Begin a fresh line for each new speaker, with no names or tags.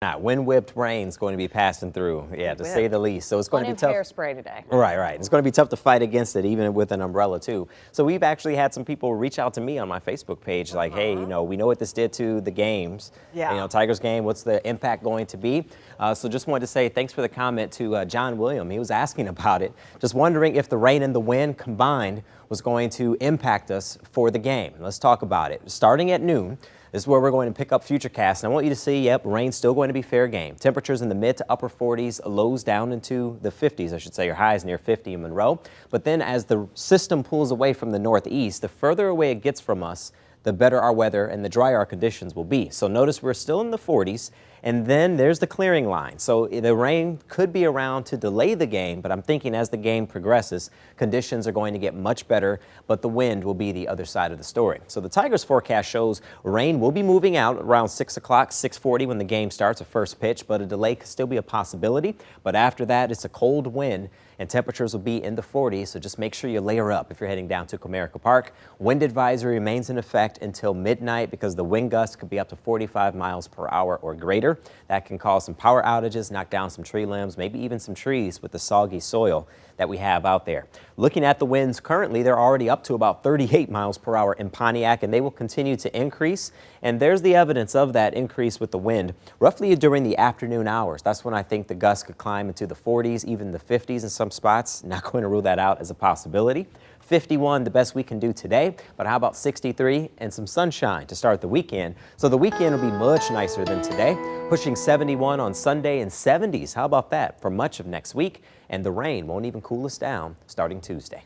Wind whipped rain is going to be passing through, yeah, to say the least. So it's going to be tough.
Hairspray today.
Right. It's going to be tough to fight against it, even with an umbrella too. So we've actually had some people reach out to me on my Facebook page, like, hey, we know what this did to the games.
Yeah.
Tigers game. What's the impact going to be? So just wanted to say thanks for the comment to John William. He was asking about it, just wondering if the rain and the wind combined was going to impact us for the game. Let's talk about it. Starting at noon. This is where we're going to pick up Futurecast. And I want you to see, yep, rain's still going to be fair game. Temperatures in the mid to upper 40s, lows down into the 50s, I should say, or highs near 50 in Monroe. But then as the system pulls away from the northeast, the further away it gets from us, the better our weather and the drier our conditions will be. So notice we're still in the 40s, and then there's the clearing line. So the rain could be around to delay the game, but I'm thinking as the game progresses, conditions are going to get much better, but the wind will be the other side of the story. So the Tigers forecast shows rain will be moving out around 6 o'clock, 6:40 when the game starts, a first pitch, but a delay could still be a possibility. But after that, it's a cold wind, and temperatures will be in the 40s, so just make sure you layer up if you're heading down to Comerica Park. Wind advisory remains in effect until midnight because the wind gusts could be up to 45 miles per hour or greater. That can cause some power outages, knock down some tree limbs, maybe even some trees with the soggy soil that we have out there. Looking at the winds currently, they're already up to about 38 miles per hour in Pontiac, and they will continue to increase. And there's the evidence of that increase with the wind roughly during the afternoon hours. That's when I think the gusts could climb into the 40s, even the 50s in some spots. Not going to rule that out as a possibility. 51, the best we can do today, but how about 63 and some sunshine to start the weekend? So the weekend will be much nicer than today, pushing 71 on Sunday and 70s. How about that for much of next week? And the rain won't even cool us down starting Tuesday.